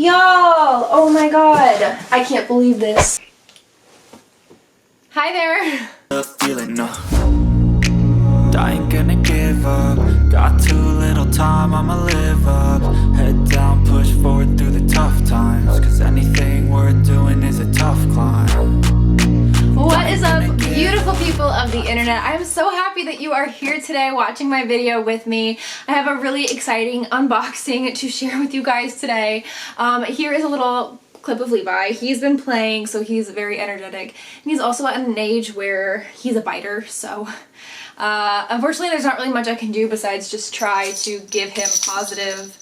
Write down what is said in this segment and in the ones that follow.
Y'all! Oh my god. I can't believe this. Hi there. Feeling I ain't gonna give up. Got too little time, I'ma live up. Head down, push forward through the tough times. Cause anything worth doing is a tough climb. What is up, beautiful people of the internet? I'm so happy that you are here today watching my video with me. I have a really exciting unboxing to share with you guys today. Here is a little clip of Levi. He's been playing, so he's very energetic. And he's also at an age where he's a biter, so unfortunately there's not really much I can do besides just try to give him positive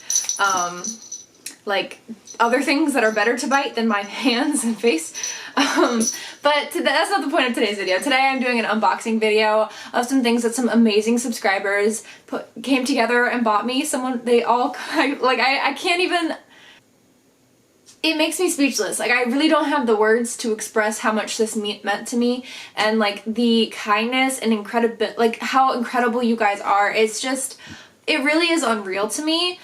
like other things that are better to bite than my hands and face. But that's not the point of today's video. Today I'm doing an unboxing video of some things that some amazing subscribers came together and bought me. I can't even, it makes me speechless. Like, I really don't have the words to express how much this meant to me, and like the kindness and like how incredible you guys are. It's just, it really is unreal to me.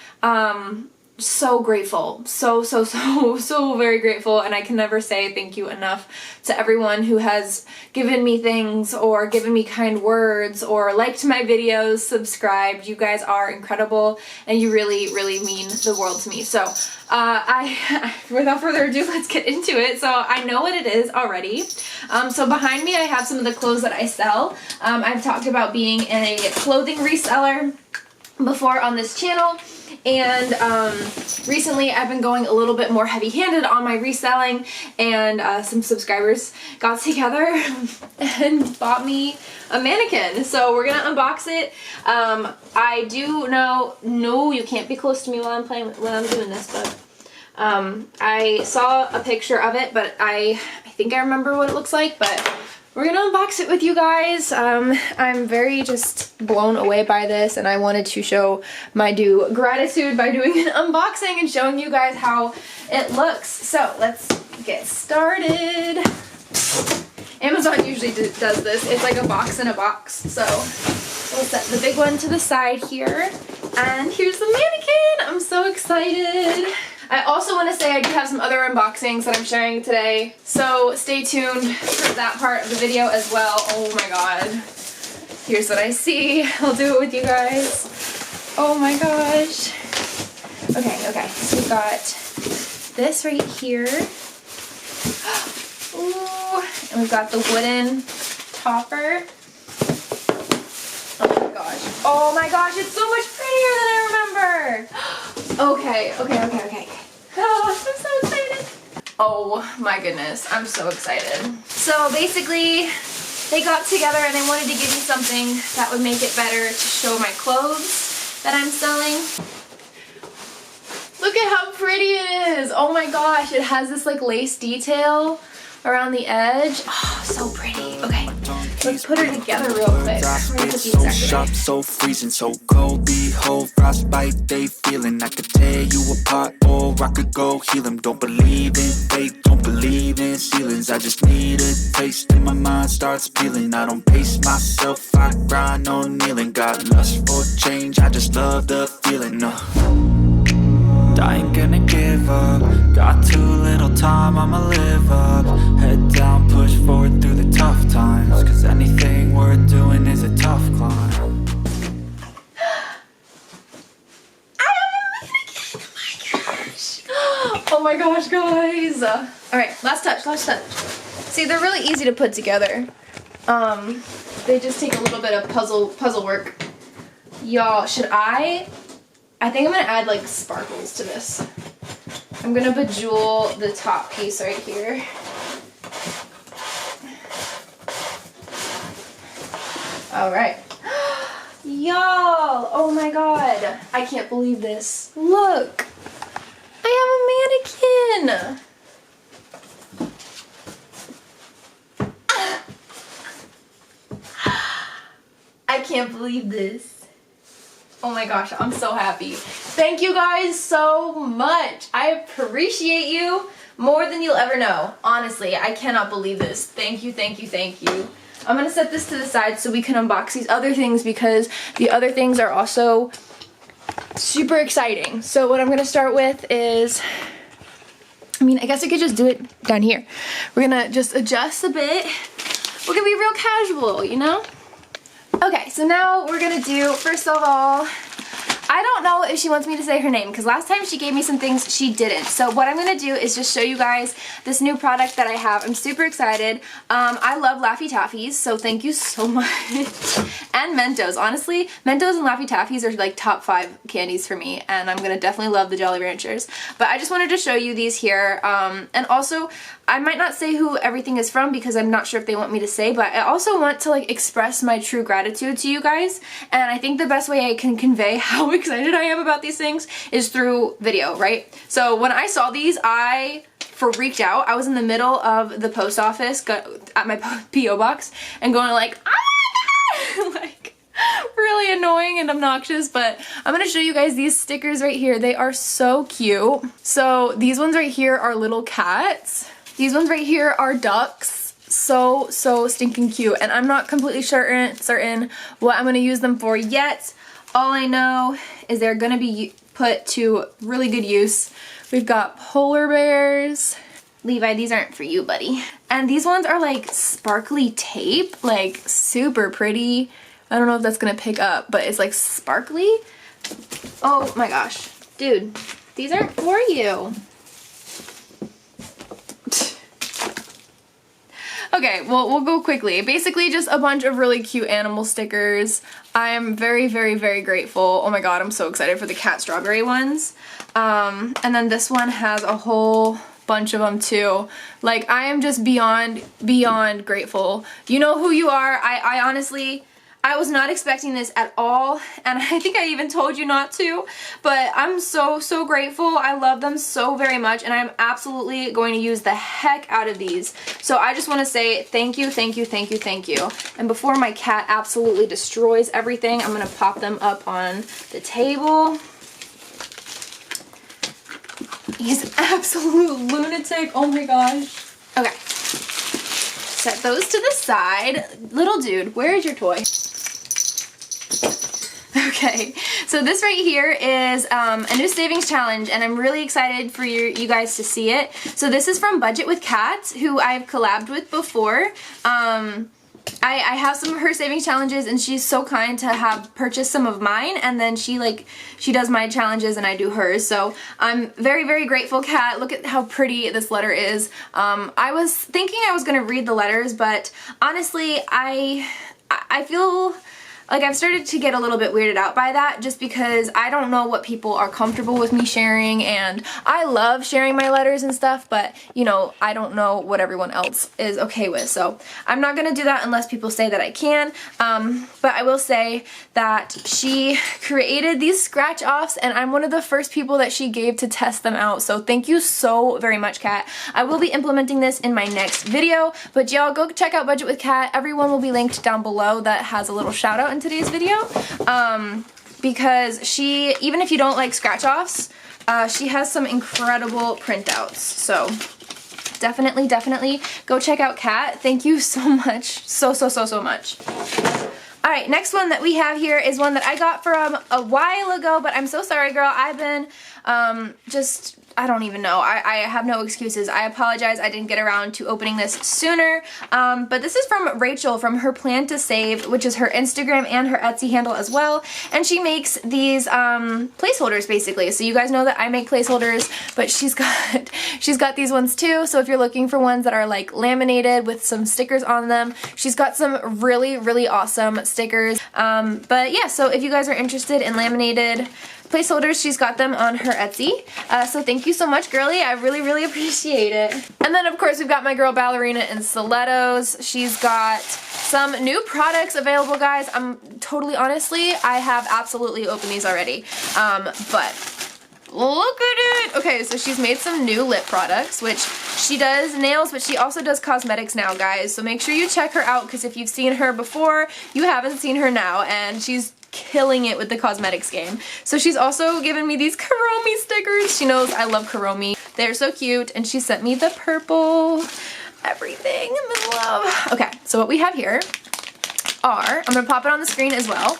So grateful, so very grateful, and I can never say thank you enough to everyone who has given me things or given me kind words or liked my videos, subscribed. You guys are incredible and you really mean the world to me. So without further ado, let's get into it. So I know what it is already. So behind me I have some of the clothes that I sell. I've talked about being a clothing reseller before on this channel. And recently I've been going a little bit more heavy-handed on my reselling, and some subscribers got together and bought me a mannequin. So we're gonna unbox it. I do know, no, you can't be close to me while I'm doing this, but I saw a picture of it, but I think I remember what it looks like, but we're gonna unbox it with you guys. I'm very just blown away by this, and I wanted to show my due gratitude by doing an unboxing and showing you guys how it looks. So let's get started. Amazon usually does this. It's like a box in a box. So we'll set the big one to the side here. And here's the mannequin. I'm so excited. I also want to say I do have some other unboxings that I'm sharing today, so stay tuned for that part of the video as well. Oh my god. Here's what I see. I'll do it with you guys. Oh my gosh. Okay. So we've got this right here. Ooh. And we've got the wooden topper. Oh my gosh, it's so much prettier than I remember. Okay. Oh, I'm so excited. Oh my goodness, I'm so excited. So basically, they got together and they wanted to give me something that would make it better to show my clothes that I'm selling. Look at how pretty it is. Oh my gosh, it has this like lace detail around the edge. Oh, so pretty. Okay, let's put her together real quick. So sharp, so freezing, so cold. Behold, frostbite, they feeling. I could tear you apart, or I could go heal them. Don't believe in fate, don't believe in ceilings. I just need a taste and my mind starts peeling. I don't pace myself, I grind on kneeling. Got lust for change, I just love the feeling. I ain't gonna give up. Got too little time, I'ma live up. Head down, push forward through the tough times. Cause anything worth doing is a tough climb. I have a mannequin! Oh my gosh! Oh my gosh, guys! Alright, last touch. See, they're really easy to put together. They just take a little bit of puzzle work. Y'all, I think I'm gonna add like sparkles to this. I'm gonna bejewel the top piece right here. Alright. Y'all! Oh my god. I can't believe this. Look! I have a mannequin! I can't believe this. Oh my gosh, I'm so happy. Thank you guys so much. I appreciate you more than you'll ever know. Honestly, I cannot believe this. Thank you. I'm gonna set this to the side so we can unbox these other things, because the other things are also super exciting. So what I'm gonna start with is I mean, I guess I could just do it down here. We're gonna just adjust a bit. We're gonna be real casual, you know? Okay, so now we're gonna do, first of all, I don't know if she wants me to say her name because last time she gave me some things she didn't. So what I'm going to do is just show you guys this new product that I have. I'm super excited. I love Laffy Taffies, so thank you so much. And Mentos. Honestly, Mentos and Laffy Taffies are like top 5 candies for me, and I'm going to definitely love the Jolly Ranchers. But I just wanted to show you these here. And also, I might not say who everything is from because I'm not sure if they want me to say, but I also want to like express my true gratitude to you guys. And I think the best way I can convey how excited I am about these things is through video, right? So when I saw these, I freaked out. I was in the middle of the post office at my P.O. box and going like, oh my god! Like, really annoying and obnoxious, but I'm gonna show you guys these stickers right here. They are so cute. So these ones right here are little cats. These ones right here are ducks. So stinking cute, and I'm not completely certain what I'm gonna use them for yet. All I know is they're gonna be put to really good use. We've got polar bears. Levi, these aren't for you, buddy. And these ones are like sparkly tape, like super pretty. I don't know if that's gonna pick up, but it's like sparkly. Oh my gosh, dude, these aren't for you. Okay, well, we'll go quickly. Basically, just a bunch of really cute animal stickers. I am very, very, very grateful. Oh my god, I'm so excited for the cat strawberry ones. And then this one has a whole bunch of them too. Like, I am just beyond grateful. You know who you are. I honestly, I was not expecting this at all, and I think I even told you not to, but I'm so grateful. I love them so very much, and I'm absolutely going to use the heck out of these. So I just want to say thank you, thank you, thank you, thank you. And before my cat absolutely destroys everything, I'm going to pop them up on the table. He's an absolute lunatic. Oh my gosh. Okay. Set those to the side. Little dude, where is your toy? Okay, so this right here is a new savings challenge, and I'm really excited for you guys to see it. So this is from Budget with Cats, who I've collabed with before. I have some of her savings challenges, and she's so kind to have purchased some of mine, and then she does my challenges and I do hers. So I'm very, very grateful, Kat. Look at how pretty this letter is. I was thinking I was gonna read the letters, but honestly, I feel like I've started to get a little bit weirded out by that, just because I don't know what people are comfortable with me sharing, and I love sharing my letters and stuff, but you know, I don't know what everyone else is okay with. So I'm not gonna do that unless people say that I can, but I will say that she created these scratch offs, and I'm one of the first people that she gave to test them out. So thank you so very much, Kat. I will be implementing this in my next video, but y'all go check out Budget with Kat. Everyone will be linked down below that has a little shout out in today's video, because she, even if you don't like scratch offs, she has some incredible printouts. So definitely go check out Kat. Thank you so much, so much. Alright, next one that we have here is one that I got from a while ago, but I'm so sorry, girl. I've been I don't even know. I have no excuses. I apologize. I didn't get around to opening this sooner. But this is from Rachel from her Plan to Save, which is her Instagram and her Etsy handle as well. And she makes these placeholders basically. So you guys know that I make placeholders, but she's got these ones too. So if you're looking for ones that are like laminated with some stickers on them, she's got some really awesome stickers. But yeah, so if you guys are interested in laminated placeholders, she's got them on her Etsy. So thank you so much, girly. I really appreciate it. And then of course we've got my girl Ballerina in stilettos. She's got some new products available, guys. I'm totally, honestly, I have absolutely opened these already. But look at it! Okay, so she's made some new lip products, which she does nails, but she also does cosmetics now, guys. So make sure you check her out, because if you've seen her before, you haven't seen her now, and she's killing it with the cosmetics game. So she's also given me these Kuromi stickers. She knows I love Kuromi. They're so cute, and she sent me the purple everything. I'm in love. Okay, so what we have here are, I'm gonna pop it on the screen as well.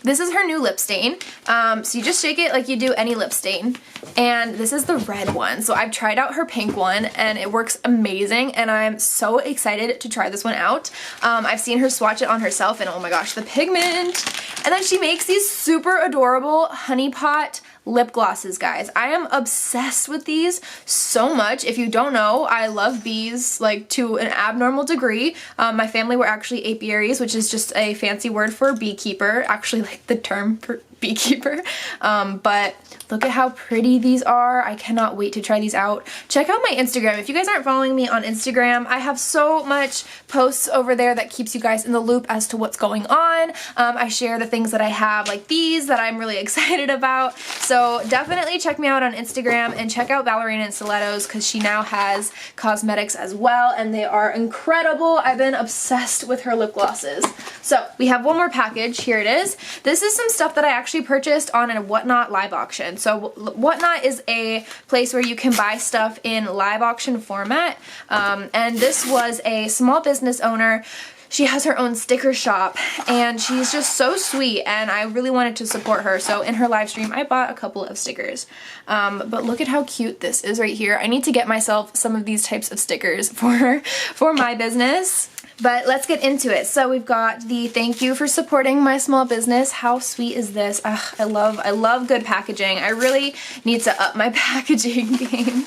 This is her new lip stain. So you just shake it like you do any lip stain. And this is the red one. So I've tried out her pink one and it works amazing and I'm so excited to try this one out. I've seen her swatch it on herself and oh my gosh, the pigment. And then she makes these super adorable honey pot lip glosses, guys. I am obsessed with these so much. If you don't know, I love bees like to an abnormal degree. My family were actually apiaries, which is just a fancy word for beekeeper, actually like the term for beekeeper. But look at how pretty these are. I cannot wait to try these out. Check out my Instagram. If you guys aren't following me on Instagram, I have so much posts over there that keeps you guys in the loop as to what's going on. I share the things that I have like these that I'm really excited about. So definitely check me out on Instagram and check out Ballerina and Stilettos because she now has cosmetics as well and they are incredible. I've been obsessed with her lip glosses. So we have one more package. Here it is. This is some stuff that I actually purchased on a Whatnot live auction. So Whatnot is a place where you can buy stuff in live auction format. And this was a small business owner. She has her own sticker shop and she's just so sweet and I really wanted to support her. So in her live stream, I bought a couple of stickers. But look at how cute this is right here. I need to get myself some of these types of stickers for my business. But let's get into it. So we've got the thank you for supporting my small business. How sweet is this? Ugh, I love good packaging. I really need to up my packaging game.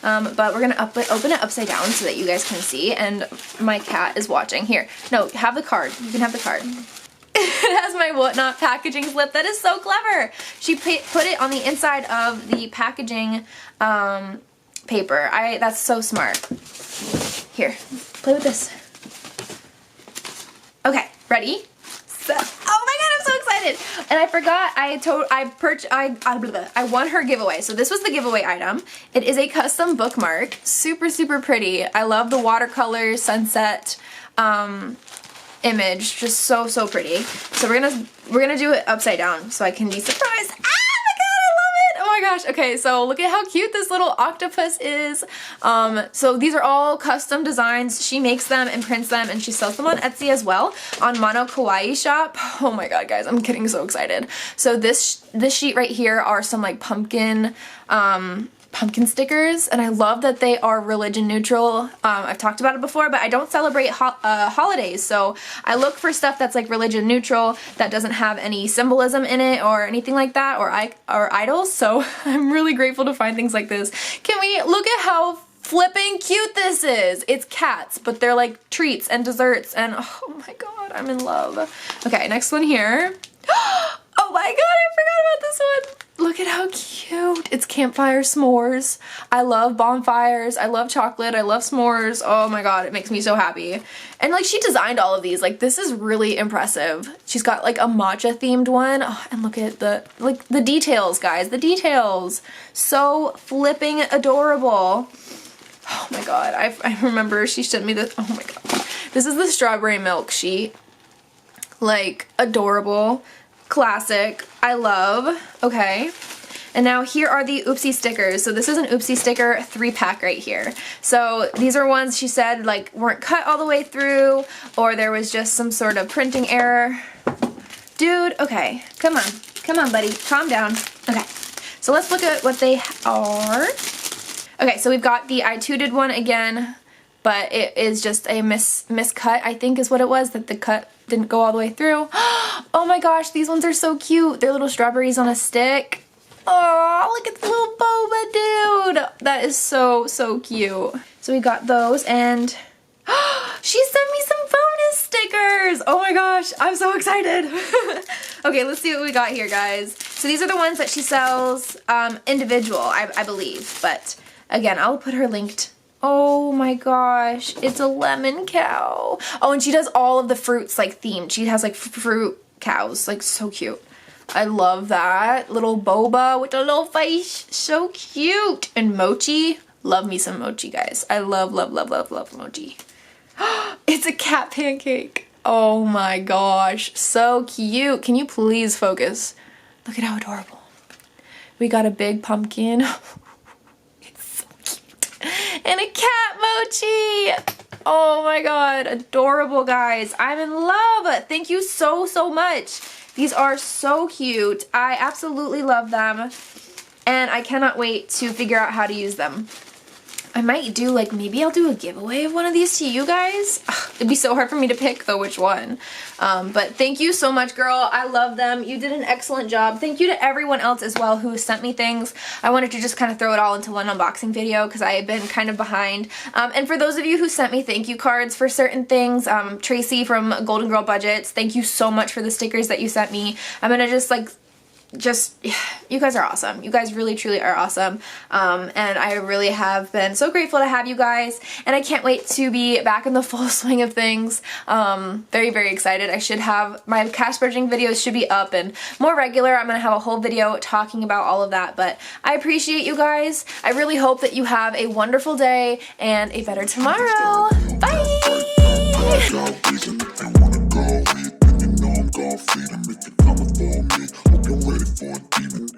But we're gonna open it upside down so that you guys can see, and my cat is watching. Here, no, have the card. You can have the card. It has my Whatnot packaging slip. That is so clever. She put it on the inside of the packaging paper. That's so smart. Here, play with this. Okay, ready? So, oh my god, I'm so excited! And I forgot, I won her giveaway. So this was the giveaway item. It is a custom bookmark. Super, super pretty. I love the watercolor sunset image. Just so, so pretty. So we're gonna do it upside down so I can be surprised. Oh my gosh, okay, so look at how cute this little octopus is. So these are all custom designs. She makes them and prints them and she sells them on Etsy as well, on Mono Kawaii shop. Oh my god, guys, I'm getting so excited. So this sheet right here are some like pumpkin stickers and I love that they are religion neutral. I've talked about it before, but I don't celebrate holidays, so I look for stuff that's like religion neutral that doesn't have any symbolism in it or anything like that or idols, so I'm really grateful to find things like this. Can we look at how flipping cute this is? It's cats, but they're like treats and desserts and oh my god, I'm in love. Okay, next one here. Oh my god, I forgot about this one. Look at how cute. It's campfire s'mores. I love bonfires. I love chocolate. I love s'mores. Oh my god, it makes me so happy. And like she designed all of these. Like this is really impressive. She's got like a matcha themed one. Oh, and look at the details, guys. The details. So flipping adorable. Oh my god. I remember she sent me this. Oh my god. This is the strawberry milk sheet. Like adorable. Classic. I love. Okay. And now here are the Oopsie stickers. So this is an Oopsie sticker 3-pack right here. So these are ones she said like weren't cut all the way through or there was just some sort of printing error. Dude, okay. Come on. Come on, buddy. Calm down. Okay. So let's look at what they are. Okay, so we've got the I tooted one again, but it is just a miscut, I think is what it was, that the cut didn't go all the way through. Oh my gosh, these ones are so cute. They're little strawberries on a stick. Oh, look at the little boba dude. That is so, so cute. So we got those and she sent me some bonus stickers. Oh my gosh, I'm so excited. Okay, let's see what we got here, guys. So these are the ones that she sells individual, I believe. But again, I'll put her linked. Oh my gosh, it's a lemon cow. Oh, and she does all of the fruits like themed. She has like fruit cows, like so cute. I love that. Little boba with a little face, so cute. And mochi, love me some mochi, guys. I love, love, love, love, love mochi. It's a cat pancake. Oh my gosh, so cute. Can you please focus? Look at how adorable. We got a big pumpkin. And a cat mochi. Oh my god, adorable, guys. I'm in love. Thank you so, so much. These are so cute. I absolutely love them, and I cannot wait to figure out how to use them. I might do, like, maybe I'll do a giveaway of one of these to you guys. Ugh, it'd be so hard for me to pick, though, which one. But thank you so much, girl. I love them. You did an excellent job. Thank you to everyone else as well who sent me things. I wanted to just kind of throw it all into one unboxing video because I had been kind of behind. And for those of you who sent me thank you cards for certain things, Tracy from Golden Girl Budgets, thank you so much for the stickers that you sent me. I'm gonna you guys are awesome. You guys really truly are awesome, and I really have been so grateful to have you guys, and I can't wait to be back in the full swing of things. Very, very excited. I should have my cash budgeting videos should be up and more regular. I'm gonna have a whole video talking about all of that, but I appreciate you guys. I really hope that you have a wonderful day and a better tomorrow. Bye. Gon' feed 'em if you're coming for me. Hope you're ready for a demon.